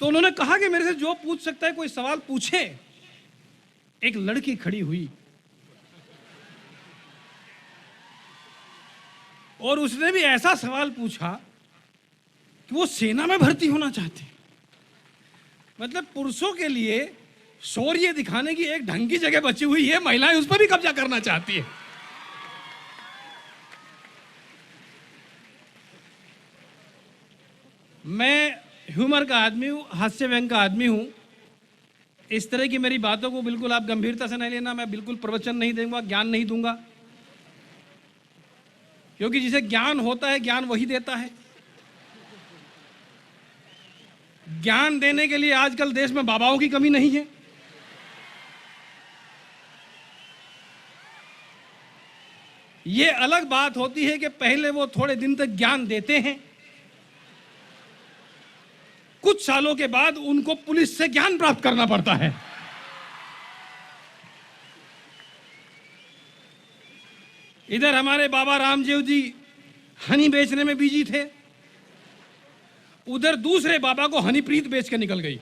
तो उन्होंने कहा कि मेरे से जो पूछ सकता है कोई सवाल पूछे। एक लड़की खड़ी हुई और उसने भी ऐसा सवाल पूछा कि वो सेना में भर्ती होना चाहती। मतलब पुरुषों के लिए शौर्य दिखाने की एक ढंग की जगह बची हुई है, महिलाएं उस पर भी कब्जा करना चाहती है। मैं ह्यूमर का आदमी हूं, हास्य व्यंग का आदमी हूं। इस तरह की मेरी बातों को बिल्कुल आप गंभीरता से नहीं लेना। मैं बिल्कुल प्रवचन नहीं दूंगा, ज्ञान नहीं दूंगा, क्योंकि जिसे ज्ञान होता है ज्ञान वही देता है। ज्ञान देने के लिए आजकल देश में बाबाओं की कमी नहीं है। ये अलग बात होती है कि पहले वो थोड़े दिन तक ज्ञान देते हैं, कुछ सालों के बाद उनको पुलिस से ज्ञान प्राप्त करना पड़ता है। इधर हमारे बाबा रामदेव जी हनी बेचने में बिजी थे, उधर दूसरे बाबा को हनीप्रीत बेच के निकल गई।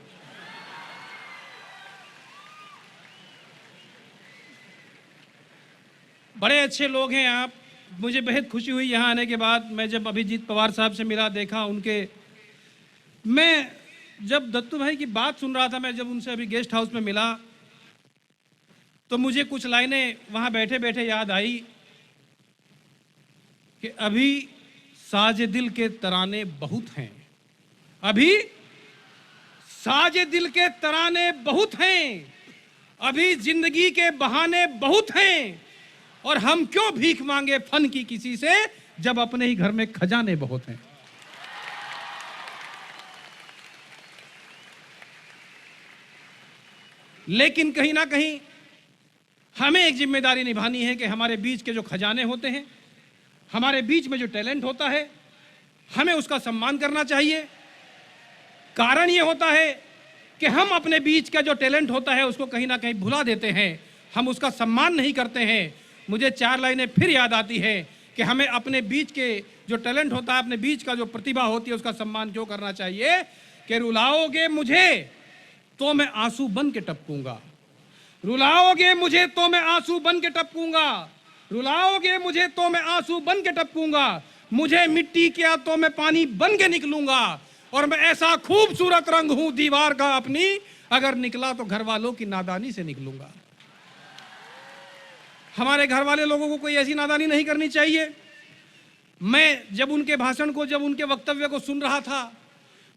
बड़े अच्छे लोग हैं आप, मुझे बेहद खुशी हुई यहाँ आने के बाद। मैं जब अभिजीत पवार साहब से मिला, देखा मैं जब दत्तू भाई की बात सुन रहा था, मैं जब उनसे अभी गेस्ट हाउस में मिला तो मुझे कुछ लाइनें वहाँ बैठे बैठे याद आई कि अभी साजे दिल के तराने बहुत हैं, अभी साजे दिल के तराने बहुत हैं, अभी जिंदगी के बहाने बहुत हैं, और हम क्यों भीख मांगे फन की किसी से जब अपने ही घर में खजाने बहुत हैं। लेकिन कहीं ना कहीं हमें एक जिम्मेदारी निभानी है कि हमारे बीच के जो खजाने होते हैं, हमारे बीच में जो टैलेंट होता है, हमें उसका सम्मान करना चाहिए। कारण ये होता है कि हम अपने बीच का जो टैलेंट होता है उसको कहीं ना कहीं भुला देते हैं, हम उसका सम्मान नहीं करते हैं। मुझे 4 लाइनें फिर याद आती है कि हमें अपने बीच के जो टैलेंट होता है, अपने बीच का जो प्रतिभा होती है, उसका सम्मान क्यों करना चाहिए कि रुलाओगे मुझे तो मैं आंसू बन के टपकूंगा, रुलाओगे मुझे तो मैं आंसू बन के टपकूंगा, रुलाओगे मुझे तो मैं आंसू बन के टपकूंगा, मुझे मिट्टी किया तो मैं पानी बन के निकलूंगा, और मैं ऐसा खूबसूरत रंग हूं दीवार का अपनी, अगर निकला तो घर वालों की नादानी से निकलूंगा। हमारे घर वाले लोगों को कोई ऐसी नादानी नहीं करनी चाहिए। मैं जब उनके भाषण को, जब उनके वक्तव्य को सुन रहा था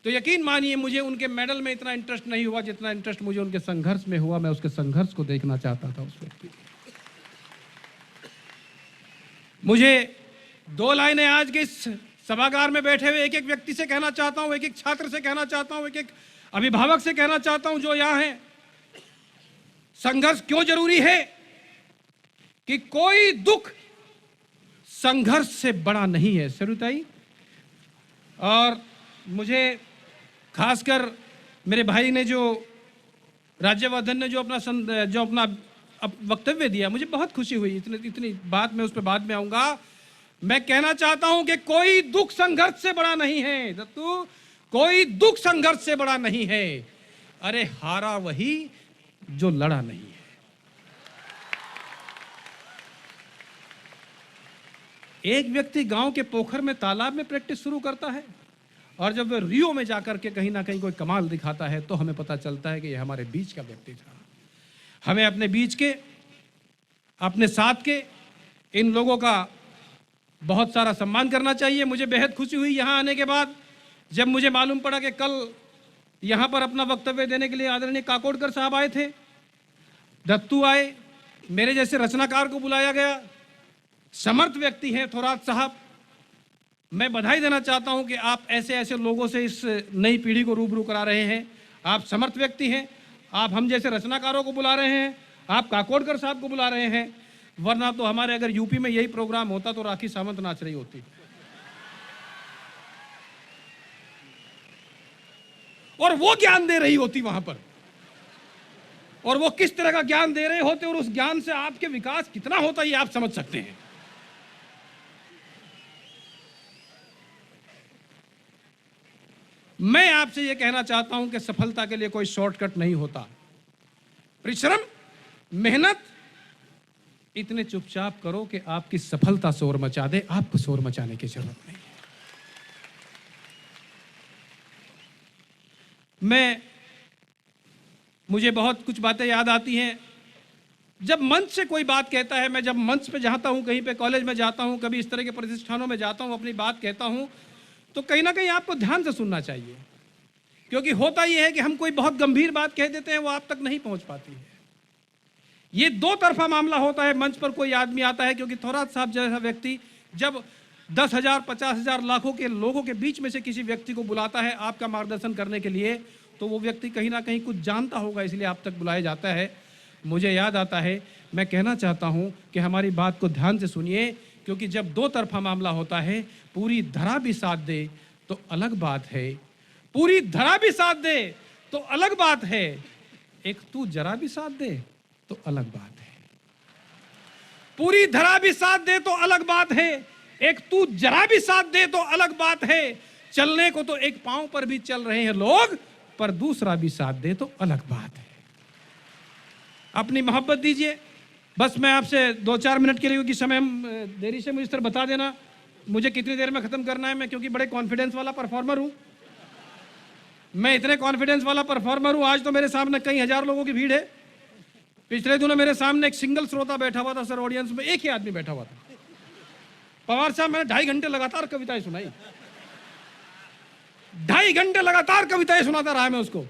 तो यकीन मानिए मुझे उनके मेडल में इतना इंटरेस्ट नहीं हुआ जितना इंटरेस्ट मुझे उनके संघर्ष में हुआ। मैं उसके संघर्ष को देखना चाहता था उस व्यक्ति। मुझे 2 लाइनें आज के इस सभागार में बैठे हुए एक एक व्यक्ति से कहना चाहता हूं, एक एक छात्र से कहना चाहता हूं, एक एक अभिभावक से कहना चाहता हूं जो यहां हैं। संघर्ष क्यों जरूरी है कि कोई दुख संघर्ष से बड़ा नहीं है, सरुताई। और मुझे खासकर मेरे भाई ने जो राज्यवर्धन ने जो अपना वक्तव्य दिया, मुझे बहुत खुशी हुई। इतनी बात मैं उस पर बाद में आऊंगा। मैं कहना चाहता हूं कि कोई दुख संघर्ष से बड़ा नहीं है दत्तू, कोई दुख संघर्ष से बड़ा नहीं है। अरे हारा वही जो लड़ा नहीं है। एक व्यक्ति गांव के पोखर में, तालाब में प्रैक्टिस शुरू करता है, और जब वह रियो में जाकर के कहीं ना कहीं कोई कमाल दिखाता है तो हमें पता चलता है कि यह हमारे बीच का व्यक्ति था। हमें अपने बीच के, अपने साथ के इन लोगों का बहुत सारा सम्मान करना चाहिए। मुझे बेहद खुशी हुई यहाँ आने के बाद जब मुझे मालूम पड़ा कि कल यहाँ पर अपना वक्तव्य देने के लिए आदरणीय काकोडकर साहब आए थे, दत्तू आए, मेरे जैसे रचनाकार को बुलाया गया, समर्थ व्यक्ति हैं थोरात साहब। मैं बधाई देना चाहता हूं कि आप ऐसे ऐसे लोगों से इस नई पीढ़ी को रूबरू करा रहे हैं। आप समर्थ व्यक्ति हैं, आप हम जैसे रचनाकारों को बुला रहे हैं, आप काकोडकर साहब को बुला रहे हैं। वरना तो हमारे अगर यूपी में यही प्रोग्राम होता तो राखी सावंत नाच रही होती, और वो ज्ञान दे रही होती वहां पर, और वो किस तरह का ज्ञान दे रहे होते और उस ज्ञान से आपके विकास कितना होता ये आप समझ सकते हैं। मैं आपसे यह कहना चाहता हूं कि सफलता के लिए कोई शॉर्टकट नहीं होता। परिश्रम, मेहनत, इतने चुपचाप करो कि आपकी सफलता शोर मचा दे, आपको शोर मचाने की जरूरत नहीं है। मुझे बहुत कुछ बातें याद आती हैं जब मंच से कोई बात कहता है। मैं जब मंच पे जाता हूं, कहीं पे कॉलेज में जाता हूं, कभी इस तरह के प्रतिष्ठानों में जाता हूं, अपनी बात कहता हूं, तो कहीं ना कहीं आपको ध्यान से सुनना चाहिए, क्योंकि होता यह है कि हम कोई बहुत गंभीर बात कह देते हैं, वो आप तक नहीं पहुंच पाती है। ये दो तरफा मामला होता है। मंच पर कोई आदमी आता है, क्योंकि थोरात साहब जैसा व्यक्ति जब 10,000, 50,000, लाखों के लोगों के बीच में से किसी व्यक्ति को बुलाता है आपका मार्गदर्शन करने के लिए, तो वो व्यक्ति कहीं ना कहीं कुछ जानता होगा, इसलिए आप तक बुलाया जाता है। मुझे याद आता है, मैं कहना चाहता हूं कि हमारी बात को ध्यान से सुनिए, क्योंकि जब दो तरफा मामला होता है, पूरी धरा भी साथ दे तो अलग बात है, पूरी धरा भी साथ दे तो अलग बात है, एक तू जरा भी साथ दे तो अलग बात है। पूरी धरा भी साथ दे तो अलग बात है, एक तू जरा भी साथ दे तो अलग बात है। चलने को तो एक पांव पर भी चल रहे हैं लोग, पर दूसरा भी साथ दे तो अलग बात है। अपनी मोहब्बत दीजिए। बस मैं आपसे 2-4 मिनट के लिए, क्योंकि समय देरी से मुझे इस तरह बता देना मुझे कितनी देर में खत्म करना है। मैं क्योंकि बड़े कॉन्फिडेंस वाला परफॉर्मर हूं, मैं इतने कॉन्फिडेंस वाला परफॉर्मर हूं। आज तो मेरे सामने कई हजार लोगों की भीड़ है। पिछले दिनों मेरे सामने एक सिंगल श्रोता बैठा हुआ था सर, ऑडियंस में एक ही आदमी बैठा हुआ था। पवार साहब, मैंने 2.5 घंटे लगातार कविताएं सुनाई, 2.5 घंटे लगातार कविताएं सुनाता रहा मैं उसको।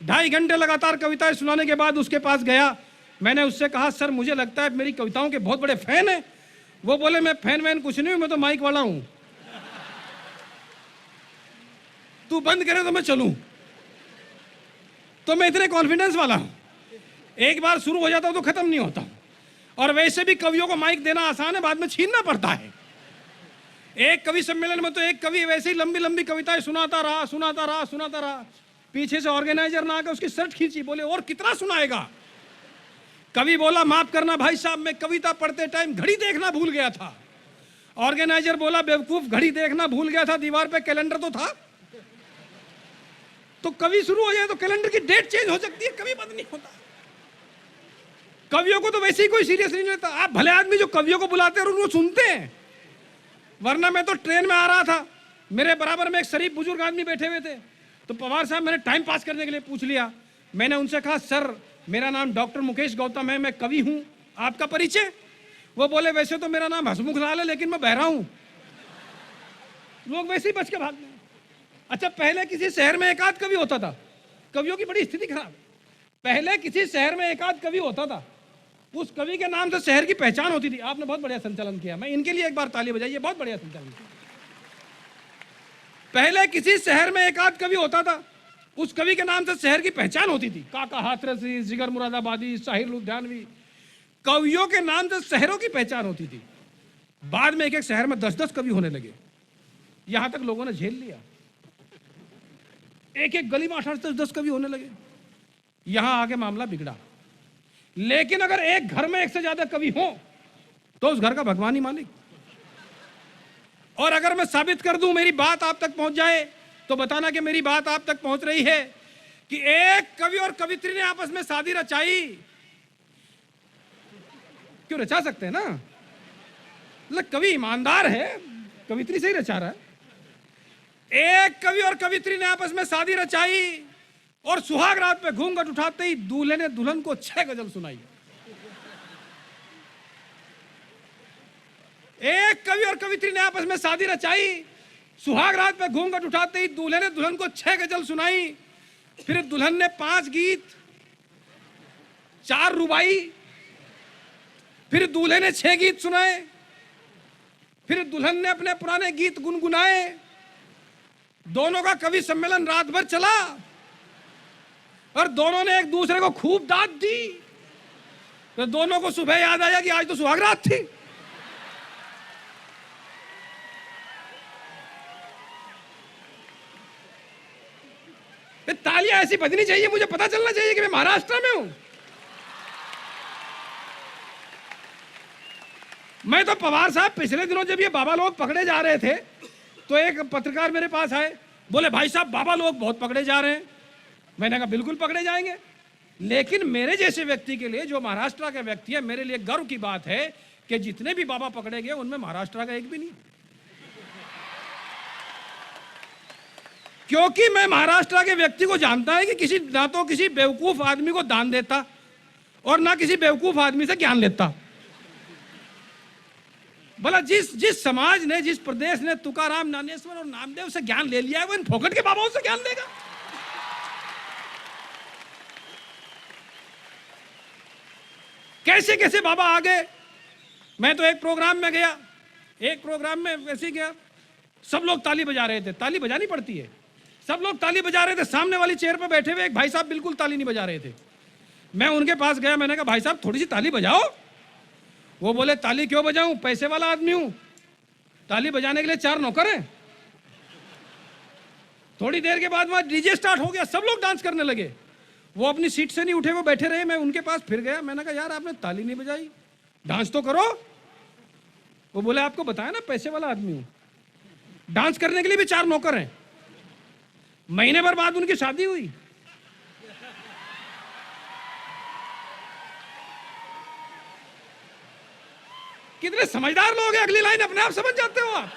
2.5 घंटे लगातार कविताएं सुनाने के बाद उसके पास गया, मैंने उससे कहा सर मुझे लगता है मेरी कविताओं के बहुत बड़े फैन हैं। वो बोले मैं फैन वैन कुछ नहीं हूं, मैं तो माइक वाला हूं, तू बंद करे तो मैं चलूं। तो मैं इतने कॉन्फिडेंस वाला हूं, एक बार शुरू हो जाता हूं तो खत्म नहीं होता। और वैसे भी कवियों को माइक देना आसान है, बाद में छीनना पड़ता है। एक कवि सम्मेलन में तो एक कवि वैसे ही लंबी लंबी कविताएं सुनाता रहा। पीछे से ऑर्गेनाइजर ना आकर उसकी शर्ट खींची, बोले और कितना सुनाएगा। कवि बोला माफ करना भाई साहब, मैं कविता पढ़ते टाइम घड़ी देखना भूल गया था। ऑर्गेनाइजर बोला बेवकूफ, घड़ी देखना भूल गया था, दीवार पे कैलेंडर तो था। तो कवि शुरू हो जाए तो कैलेंडर की डेट चेंज हो सकती है, कवि बंद नहीं होता। कवियों को तो वैसे ही कोई सीरियस नहीं लेता। आप भले आदमी जो कवियों को बुलाते हैं और उनको सुनते हैं। वरना मैं तो ट्रेन में आ रहा था, मेरे बराबर में एक शरीफ बुजुर्ग आदमी बैठे हुए थे, तो पवार साहब मैंने टाइम पास करने के लिए पूछ लिया। मैंने उनसे कहा सर मेरा नाम डॉक्टर मुकेश गौतम है, मैं कवि हूं, आपका परिचय। वो बोले वैसे तो मेरा नाम हसमुख लाल है, लेकिन मैं बहरा हूं। लोग वैसे ही बच के भाग गए। अच्छा, पहले किसी शहर में एक आध कवि होता था, कवियों की बड़ी स्थिति खराब है। पहले किसी शहर में एक आध कवि होता था, उस कवि के नाम से शहर की पहचान होती थी। आपने बहुत बढ़िया संचालन किया, मैं इनके लिए एक बार ताली बजाइए, बहुत बढ़िया संचालन किया। पहले किसी शहर में एक आध कवि होता था, उस कवि के नाम से शहर की पहचान होती थी। काका हाथरसी, जिगर मुरादाबादी, साहिर लुधियानवी, कवियों के नाम से शहरों की पहचान होती थी। बाद में एक एक शहर में 10-10 कवि होने लगे, यहां तक लोगों ने झेल लिया। एक एक गली में 8-10 कवि होने लगे, यहां आके मामला बिगड़ा। लेकिन अगर एक घर में एक से ज्यादा कवि हो तो उस घर का भगवान ही मालिक। और अगर मैं साबित कर दूं, मेरी बात आप तक पहुंच जाए, तो बताना कि मेरी बात आप तक पहुंच रही है, कि एक कवि और कवित्री ने आपस में शादी रचाई। क्यों रचा सकते हैं ना, मतलब कवि ईमानदार है, कवित्री से ही रचा रहा है। एक कवि और कवित्री ने आपस में शादी रचाई, और सुहाग रात पे घूंघट उठाते ही दूल्हे ने दुल्हन को 6 गजल सुनाई। एक कवि और कवित्री ने आपस में शादी रचाई, सुहाग रात पे घूंघट उठाते ही दूल्हे ने दुल्हन को 6 गजल सुनाई। फिर दुल्हन ने 5 गीत, 4 रुबाई, फिर दूल्हे ने 6 गीत सुनाए। फिर दुल्हन ने अपने पुराने गीत गुनगुनाए। दोनों का कवि सम्मेलन रात भर चला, और दोनों ने एक दूसरे को खूब दाद दी। तो दोनों को सुबह याद आया कि आज तो सुहाग रात थी। तालियां ऐसी बजनी चाहिए, मुझे पता चलना चाहिए कि मैं महाराष्ट्र में हूं। मैं तो पवार साहब, पिछले दिनों जब ये बाबा लोग पकड़े जा रहे थे, तो एक पत्रकार मेरे पास आए, बोले भाई साहब बाबा लोग बहुत पकड़े जा रहे हैं। मैंने कहा बिल्कुल पकड़े जाएंगे, लेकिन मेरे जैसे व्यक्ति के लिए, जो महाराष्ट्र का व्यक्ति है, मेरे लिए गर्व की बात है कि जितने भी बाबा पकड़े गए उनमें महाराष्ट्र का एक भी नहीं। क्योंकि मैं महाराष्ट्र के व्यक्ति को जानता है कि ना तो किसी बेवकूफ आदमी को दान देता और ना किसी बेवकूफ आदमी से ज्ञान लेता। बोला जिस समाज ने, जिस प्रदेश ने तुकाराम, ज्ञानेश्वर और नामदेव से ज्ञान ले लिया है, वो इन फोकट के बाबाओं से ज्ञान देगा। कैसे कैसे बाबा आ गए। मैं तो एक प्रोग्राम में गया, एक प्रोग्राम में वैसे गया, सब लोग ताली बजा रहे थे। ताली बजानी पड़ती है, सब लोग ताली बजा रहे थे। सामने वाली चेयर पर बैठे हुए एक भाई साहब बिल्कुल ताली नहीं बजा रहे थे। मैं उनके पास गया, मैंने कहा भाई साहब थोड़ी सी ताली बजाओ। वो बोले ताली क्यों बजाऊं, पैसे वाला आदमी हूं, ताली बजाने के लिए 4 नौकर हैं। थोड़ी देर के बाद वहां डीजे स्टार्ट हो गया, सब लोग डांस करने लगे। वो अपनी सीट से नहीं उठे, वो बैठे रहे। मैं उनके पास फिर गया, मैंने कहा यार आपने ताली नहीं बजाई, डांस तो करो। वो बोले आपको बताया ना पैसे वाला आदमी हूं, डांस करने के लिए भी 4 नौकर हैं। महीने भर बाद उनकी शादी हुई। कितने समझदार लोग हैं, अगली लाइन अपने आप समझ जाते हो आप।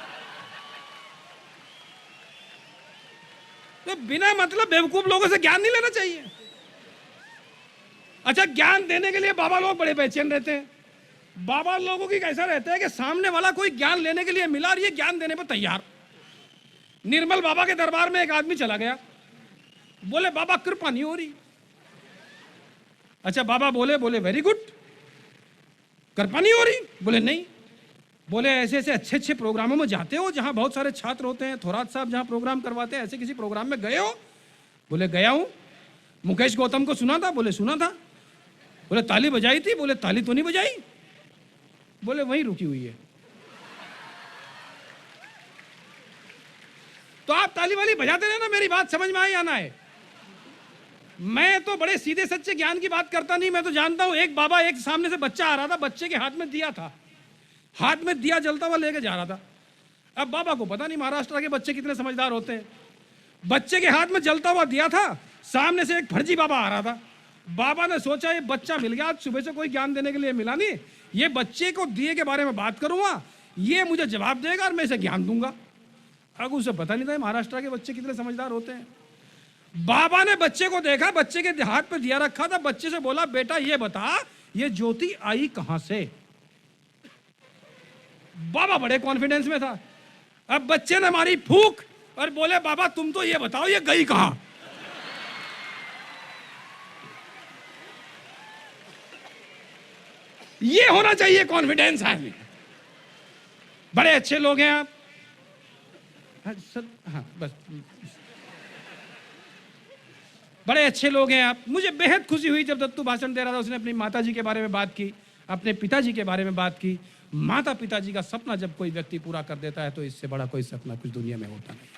तो बिना मतलब बेवकूफ लोगों से ज्ञान नहीं लेना चाहिए। अच्छा, ज्ञान देने के लिए बाबा लोग बड़े बेचैन रहते हैं। बाबा लोगों की कैसा रहता है कि सामने वाला कोई ज्ञान लेने के लिए मिला और ये ज्ञान देने पर तैयार। निर्मल बाबा के दरबार में एक आदमी चला गया, बोले बाबा कृपा नहीं हो रही। अच्छा बाबा बोले वेरी गुड, कृपा नहीं हो रही? बोले नहीं। बोले ऐसे ऐसे अच्छे अच्छे प्रोग्रामों में जाते हो जहां बहुत सारे छात्र होते हैं, थोरात साहब जहां प्रोग्राम करवाते हैं, ऐसे किसी प्रोग्राम में गए हो? बोले गया हूं। मुकेश गौतम को सुना था? बोले सुना था। बोले ताली बजाई थी? बोले ताली तो नहीं बजाई। बोले वहीं रुकी हुई है। तो आप ताली वाली बजाते रहना, मेरी बात समझ में आई आना है। मैं तो बड़े सीधे सच्चे ज्ञान की बात करता नहीं। मैं तो जानता हूं, एक बाबा, एक सामने से बच्चा आ रहा था, बच्चे के हाथ में दिया था, हाथ में दिया जलता हुआ लेके जा रहा था। अब बाबा को पता नहीं महाराष्ट्र के बच्चे कितने समझदार होते हैं। बच्चे के हाथ में जलता हुआ दिया था, सामने से एक फर्जी बाबा आ रहा था। बाबा ने सोचा ये बच्चा मिल गया, आज सुबह से कोई ज्ञान देने के लिए मिला नहीं, ये बच्चे को दिए के बारे में बात करूंगा, ये मुझे जवाब देगा और मैं इसे ज्ञान दूंगा। अब उसे पता नहीं था महाराष्ट्र के बच्चे कितने समझदार होते हैं। बाबा ने बच्चे को देखा, बच्चे के हाथ पे दिया रखा था, बच्चे से बोला बेटा ये बता ये ज्योति आई कहां से? बाबा बड़े कॉन्फिडेंस में था। अब बच्चे ने मारी फूंक और बोले बाबा तुम तो ये बताओ ये गई कहां? ये होना चाहिए कॉन्फिडेंस आदमी। बड़े अच्छे लोग हैं आप। हाँ बस, बड़े अच्छे लोग हैं आप। मुझे बेहद खुशी हुई जब दत्तू भाषण दे रहा था, उसने अपनी माताजी के बारे में बात की, अपने पिताजी के बारे में बात की। माता पिताजी का सपना जब कोई व्यक्ति पूरा कर देता है तो इससे बड़ा कोई सपना कुछ दुनिया में होता नहीं।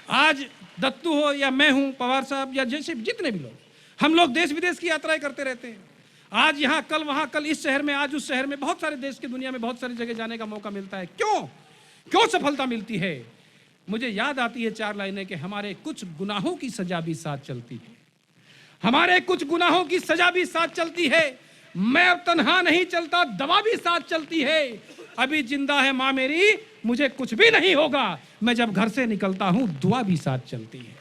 आज दत्तू हो या मैं हूं, पवार साहब या जैसे जितने भी लोग, हम लोग देश विदेश की यात्राएं करते रहते हैं। आज यहां, कल वहां, कल इस शहर में, आज उस शहर में, बहुत सारे देश की दुनिया में बहुत सारी जगह जाने का मौका मिलता है। क्यों सफलता मिलती है? मुझे याद आती है 4 लाइनें कि हमारे कुछ गुनाहों की सजा भी साथ चलती है, हमारे कुछ गुनाहों की सजा भी साथ चलती है। मैं अब तन्हा नहीं चलता, दवा भी साथ चलती है। अभी जिंदा है मां मेरी, मुझे कुछ भी नहीं होगा। मैं जब घर से निकलता हूं दुआ भी साथ चलती है।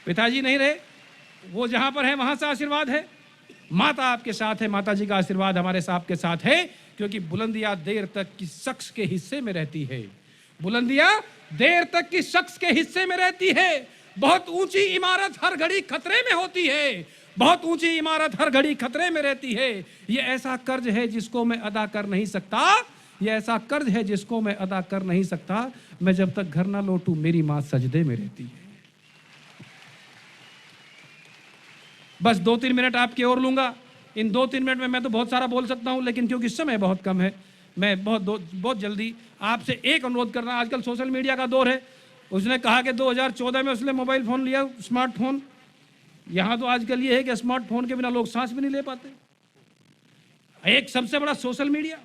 पिताजी नहीं रहे, वो जहां पर है वहां से आशीर्वाद है। माता आपके साथ है, माता जी का आशीर्वाद हमारे साथ के साथ है, क्योंकि बुलंदियां देर तक की शख्स के हिस्से में रहती है। बुलंदियां देर तक की शख्स के हिस्से में रहती है। बहुत ऊंची इमारत हर घड़ी खतरे में होती है, बहुत ऊंची इमारत हर घड़ी खतरे में रहती है। ये ऐसा कर्ज है जिसको मैं अदा कर नहीं सकता, ये ऐसा कर्ज है जिसको मैं अदा कर नहीं सकता। मैं जब तक घर ना लौटूं मेरी मां सजदे में रहती है। बस 2-3 मिनट आपकी और लूंगा। इन 2-3 मिनट में मैं तो बहुत सारा बोल सकता हूं, लेकिन क्योंकि समय बहुत कम है, मैं बहुत जल्दी आपसे एक अनुरोध करना। आजकल सोशल मीडिया का दौर है। उसने कहा कि 2014 में उसने मोबाइल फोन लिया, स्मार्टफोन। यहां तो आजकल ये है कि स्मार्टफोन के बिना लोग सांस भी नहीं ले पाते। एक सबसे बड़ा सोशल मीडिया,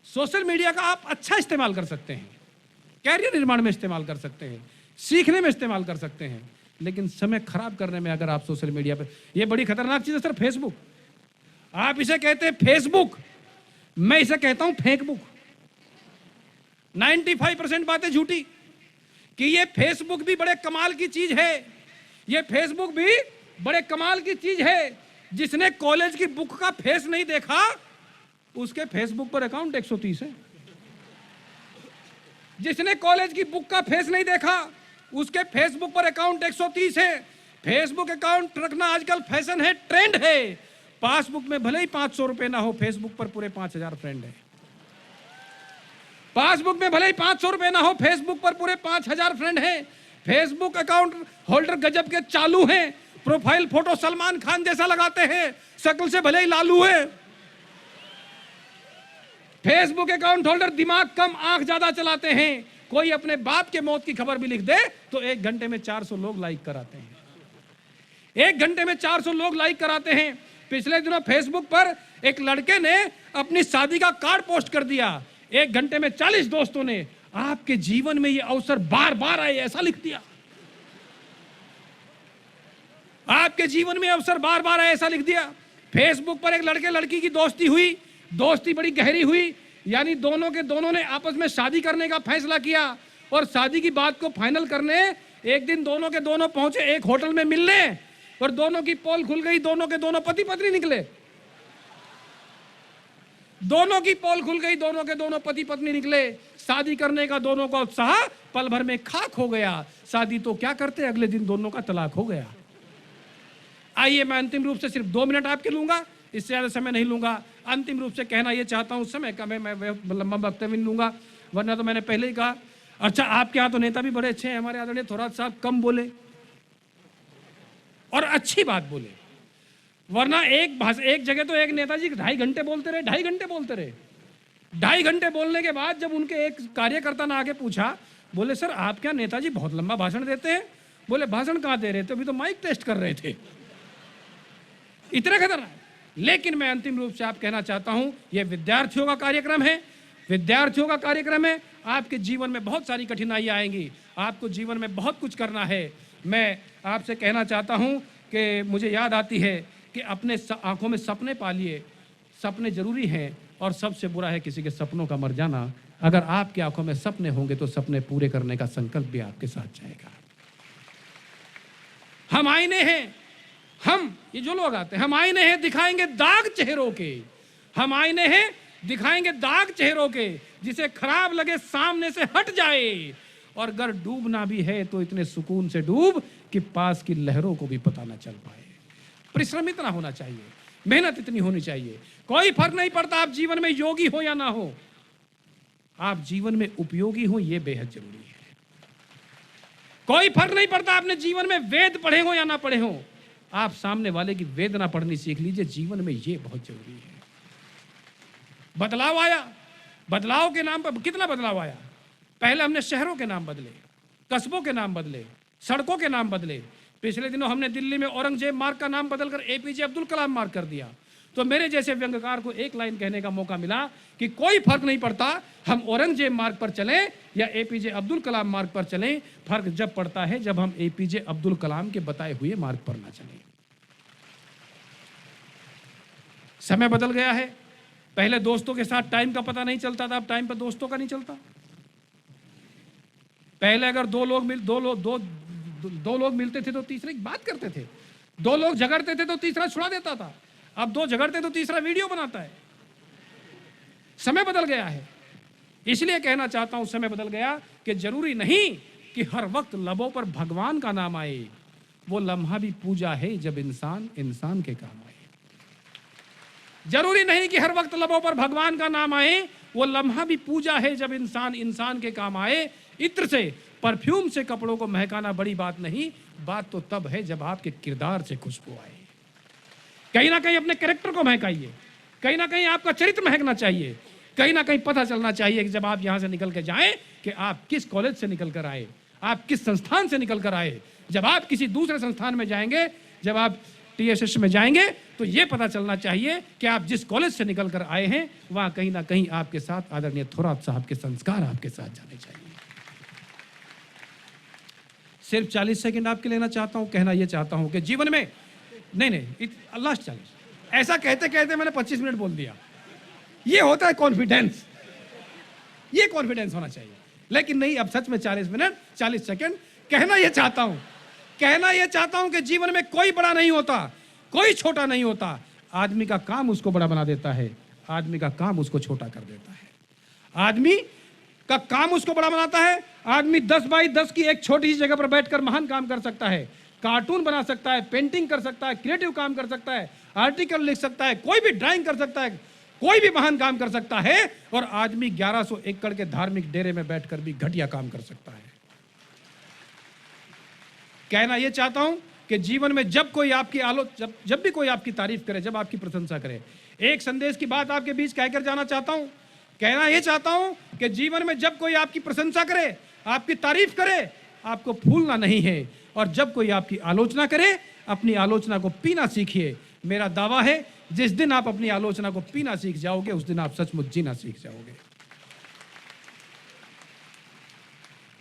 सोशल मीडिया का आप अच्छा इस्तेमाल कर सकते हैं, कैरियर निर्माण में इस्तेमाल कर सकते हैं, सीखने में इस्तेमाल कर सकते हैं, लेकिन समय खराब करने में अगर आप सोशल मीडिया पे, ये बड़ी खतरनाक चीज है सर फेसबुक। आप इसे कहते हैं फेसबुक, मैं इसे कहता हूं फेकबुक। 95% बातें झूठी कि ये फेसबुक भी बड़े कमाल की चीज है, ये फेसबुक भी बड़े कमाल की चीज है। जिसने कॉलेज की बुक का फेस नहीं देखा उसके फेसबुक पर अकाउंट 130 है। जिसने कॉलेज की बुक का फेस नहीं देखा उसके फेसबुक पर अकाउंट 130 है। फेसबुक अकाउंट रखना आजकल फैशन है, ट्रेंड है। पासबुक में भले ही 500 रुपए ना हो, फेसबुक पर पूरे 5000 फ्रेंड है। पासबुक में भले ही 500 रुपए ना हो, फेसबुक पर पूरे 5000 फ्रेंड है। फेसबुक अकाउंट होल्डर गजब के चालू हैं, प्रोफाइल फोटो सलमान खान जैसा लगाते हैं, शक्ल से भले ही लालू है। फेसबुक अकाउंट होल्डर दिमाग कम आंख ज्यादा चलाते हैं। कोई अपने बाप के मौत की खबर भी लिख दे तो 1 घंटे में 400 लोग लाइक कराते हैं। 1 घंटे में 400 लोग लाइक कराते हैं। पिछले दिनों फेसबुक पर एक लड़के ने अपनी शादी का कार्ड पोस्ट कर दिया। 1 घंटे में 40 दोस्तों ने आपके जीवन में ये अवसर बार बार आए ऐसा लिख दिया। आपके जीवन में अवसर बार बार आए ऐसा लिख दिया। फेसबुक पर एक लड़के लड़की की दोस्ती हुई, दोस्ती बड़ी गहरी हुई, यानी दोनों ने आपस में शादी करने का फैसला किया और शादी की बात को फाइनल करने एक दिन दोनों के दोनों पहुंचे एक होटल में मिलने और दोनों की पोल खुल गई। दोनों के दोनों पति पत्नी निकले। दोनों की पोल खुल गई, दोनों के दोनों पति पत्नी निकले। शादी करने का दोनों का उत्साह पल भर में खाक हो गया। शादी तो क्या करते, अगले दिन दोनों का तलाक हो गया। आइए मैं अंतिम रूप से सिर्फ 2 मिनट आपके लूंगा, इससे ज्यादा समय नहीं लूंगा। अंतिम रूप से कहना यह चाहता हूं, समय कम है, मैं लंबा वक्तव्य नहीं लूंगा, वरना तो मैंने पहले ही कहा। अच्छा, आपके यहाँ तो नेता भी बड़े अच्छे हैं, हमारे आदरणीय थोराट साहब कम बोले और अच्छी बात बोले, वरना एक जगह तो एक नेताजी 2.5 घंटे बोलते रहे। 2.5 घंटे बोलने के बाद जब उनके एक कार्यकर्ता ने आके पूछा, बोले सर आप क्या नेताजी बहुत लंबा भाषण देते हैं? बोले भाषण कहाँ दे रहे थे, अभी तो माइक टेस्ट कर रहे थे। इतना खतरनाक। लेकिन मैं अंतिम रूप से आप कहना चाहता हूं, यह विद्यार्थियों का कार्यक्रम है, विद्यार्थियों का कार्यक्रम है। आपके जीवन में बहुत सारी कठिनाइयां आएंगी, आपको जीवन में बहुत कुछ करना है। मैं आपसे कहना चाहता हूं कि मुझे याद आती है कि अपने आंखों में सपने पालिए। सपने जरूरी हैं और सबसे बुरा है किसी के सपनों का मर जाना। अगर आपकी आंखों में सपने होंगे तो सपने पूरे करने का संकल्प भी आपके साथ जाएगा। हम आईने हैं, हम ये जो लोग आते हैं, हम आईने हैं दिखाएंगे दाग चेहरों के। हम आईने हैं दिखाएंगे दाग चेहरों के, जिसे खराब लगे सामने से हट जाए। और अगर डूबना भी है तो इतने सुकून से डूब कि पास की लहरों को भी पता ना चल पाए। परिश्रम इतना होना चाहिए, मेहनत इतनी होनी चाहिए। कोई फर्क नहीं पड़ता आप जीवन में योगी हो या ना हो, आप जीवन में उपयोगी हो, यह बेहद जरूरी है। कोई फर्क नहीं पड़ता आपने जीवन में वेद पढ़े हो या ना पढ़े हो, आप सामने वाले की वेदना पढ़नी सीख लीजिए। जीवन में यह बहुत जरूरी है। बदलाव आया, बदलाव के नाम पर कितना बदलाव आया। पहले हमने शहरों के नाम बदले, कस्बों के नाम बदले, सड़कों के नाम बदले। पिछले दिनों हमने दिल्ली में औरंगजेब मार्ग का नाम बदलकर एपीजे अब्दुल कलाम मार्ग कर दिया। तो मेरे जैसे व्यंग्यकार को एक लाइन कहने का मौका मिला कि कोई फर्क नहीं पड़ता हम औरंगजेब मार्ग पर चलें या एपीजे अब्दुल कलाम मार्ग पर चलें, फर्क जब पड़ता है जब हम एपीजे अब्दुल कलाम के बताए हुए मार्ग पर ना चलें। समय बदल गया है। पहले दोस्तों के साथ टाइम का पता नहीं चलता था, अब टाइम पर दोस्तों का नहीं चलता। पहले अगर दो लोग मिलते थे तो तीसरे की बात करते थे, 2 लोग झगड़ते थे तो तीसरा छुड़ा देता था। अब 2 झगड़ते तो तीसरा वीडियो बनाता है। समय बदल गया है, इसलिए कहना चाहता हूं समय बदल गया कि जरूरी नहीं कि हर वक्त लबों पर भगवान का नाम आए। वो लम्हा भी पूजा है जब इंसान इंसान के काम आए। जरूरी नहीं कि हर वक्त लबों पर भगवान का नाम आए, वो लम्हा भी पूजा है जब इंसान इंसान के काम आए। इत्र से परफ्यूम से कपड़ों को महकाना बड़ी बात नहीं, बात तो तब है जब आपके किरदार से खुशबू आए। कहीं ना कहीं अपने कैरेक्टर को महकाइए, कहीं ना कहीं आपका चरित्र महकना चाहिए, कहीं ना कहीं पता चलना चाहिए कि जब आप यहां से निकल के जाएं कि आप किस कॉलेज से निकल कर आए, आप किस संस्थान से निकल कर आए। जब आप किसी दूसरे संस्थान में जाएंगे, जब आप टीएसएस में जाएंगे तो तो ये पता चलना चाहिए कि आप जिस कॉलेज से निकल कर आए हैं वहां कहीं ना कहीं आपके साथ आदरणीय थोराट साहब के संस्कार आपके साथ जाने चाहिए। सिर्फ 40 सेकंड आपके लेना चाहता हूं, कहना यह चाहता हूं कि जीवन में नहीं लास्ट 40, ऐसा कहते कहते मैंने 25 मिनट बोल दिया। ये होता है कॉन्फिडेंस, ये कॉन्फिडेंस होना चाहिए। लेकिन नहीं, अब सच में 40 मिनट 40 सेकंड कहना यह चाहता हूं कि जीवन में कोई बड़ा नहीं होता, कोई छोटा नहीं होता। आदमी का काम उसको बड़ा बना देता है, आदमी का काम उसको छोटा कर देता है। आदमी का काम उसको बड़ा बनाता है। आदमी 10 बाई 10 की एक छोटी सी जगह पर बैठकर महान काम कर सकता है, कार्टून बना सकता है, पेंटिंग कर सकता है, क्रिएटिव काम कर सकता है, आर्टिकल लिख सकता है, कोई भी ड्राइंग कर सकता है, कोई भी महान काम कर सकता है। और आदमी 1100 एकड़ के धार्मिक डेरे में बैठकर भी घटिया काम कर सकता है। कहना यह चाहता हूं कि जीवन में जब कोई आपकी जब भी कोई आपकी तारीफ करे, जब आपकी प्रशंसा करे, एक संदेश की बात आपके बीच कहकर जाना चाहता हूं। कहना यह चाहता हूं कि जीवन में जब कोई आपकी प्रशंसा करे, आपकी तारीफ करे, आपको फूलना नहीं है। और जब कोई आपकी आलोचना करे, अपनी आलोचना को पीना सीखिए। मेरा दावा है, जिस दिन आप अपनी आलोचना को पीना सीख जाओगे, उस दिन आप सचमुच जीना सीख जाओगे।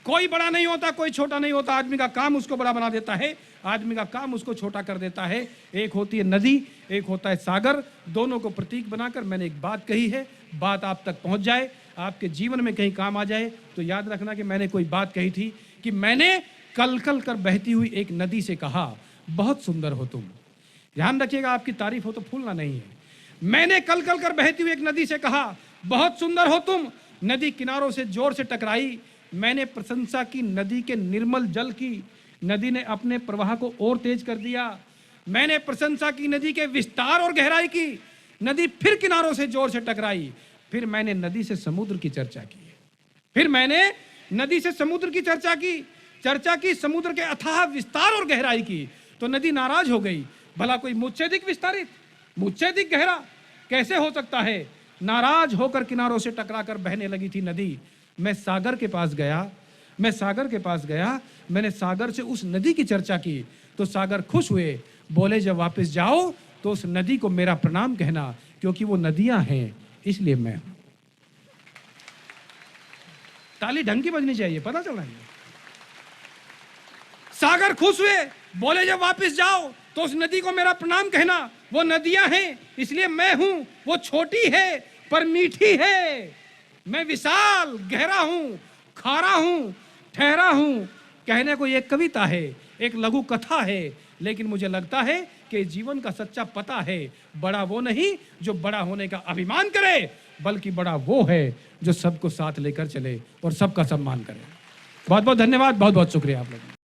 कोई बड़ा नहीं होता, कोई छोटा नहीं होता। आदमी का काम उसको बड़ा बना देता है, आदमी का काम उसको छोटा कर देता है। एक होती है नदी, एक होता है सागर। दोनों को प्रतीक बनाकर मैंने एक बात कही है, बात आप तक पहुंच जाए, आपके जीवन में कहीं काम आ जाए। तो याद रखना कि मैंने कोई बात कही थी कि मैंने कल कल कर बहती हुई एक नदी से कहा, बहुत सुंदर हो तुम। ध्यान रखिएगा, आपकी तारीफ हो तो फूलना नहीं है। मैंने कल कल कर बहती हुई एक नदी से कहा, बहुत सुंदर हो तुम। नदी किनारों से जोर से टकराई। मैंने प्रशंसा की नदी के निर्मल जल की। नदी ने अपने प्रवाह को और तेज कर दिया। मैंने प्रशंसा की नदी के विस्तार और गहराई की। नदी फिर किनारों से जोर से टकराई। फिर मैंने नदी से समुद्र की चर्चा की। फिर मैंने नदी से समुद्र की चर्चा की, समुद्र के अथाह विस्तार और गहराई की। तो नदी नाराज हो गई, भला कोई मुझसे अधिक विस्तारित, मुझसे अधिक गहरा कैसे हो सकता है। नाराज होकर किनारों से टकराकर बहने लगी थी नदी। मैं सागर के पास गया, मैंने सागर से उस नदी की चर्चा की। तो सागर खुश हुए, बोले जब वापस जाओ तो उस नदी को मेरा प्रणाम कहना, क्योंकि वो नदियां हैं इसलिए मैं हूं। ताली ढंग की बजनी चाहिए, पता चल रहा है। सागर खुश हुए, बोले जब वापस जाओ तो उस नदी को मेरा प्रणाम कहना, वो नदियां हैं इसलिए मैं हूं। वो छोटी है पर मीठी है। मैं विशाल, गहरा हूं, खारा हूं, ठहरा हूं। कहने को एक कविता है, एक लघु कथा है, लेकिन मुझे लगता है कि जीवन का सच्चा पता है। बड़ा वो नहीं जो बड़ा होने का अभिमान करे, बल्कि बड़ा वो है जो सबको साथ लेकर चले और सबका सम्मान करे। बहुत बहुत धन्यवाद, बहुत बहुत शुक्रिया आप लोग।